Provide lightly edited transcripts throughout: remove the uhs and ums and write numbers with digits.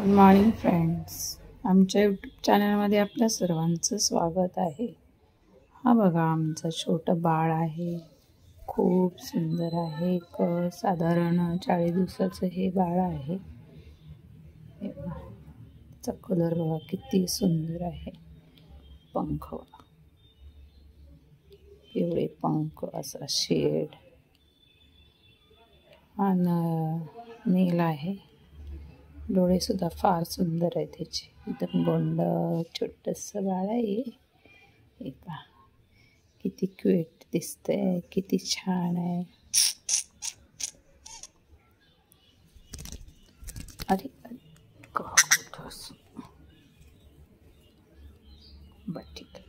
Good morning friends. आमच्या YouTube चॅनलमध्ये आपल्या सर्वांचं स्वागत आहे. हा बघा आमचं छोटं बाळ आहे. खूप सुंदर आहे. एक साधारण 40 दिवसाचं हे बाळ आहे. हे बघा, त्याचा कलर बघा किती सुंदर आहे. पंख बघा, एवढे पंख, असा शेड आणि नील आहे. डोळे सुद्धा फार सुंदर आहेत त्याचे. एकदम गोंड छोटंसं बाळ आहे. हे पहा किती क्यूट दिसतंय, किती छान आहे. अरे बर ठीक आहे.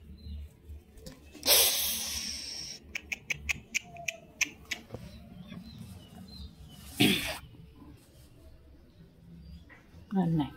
नाही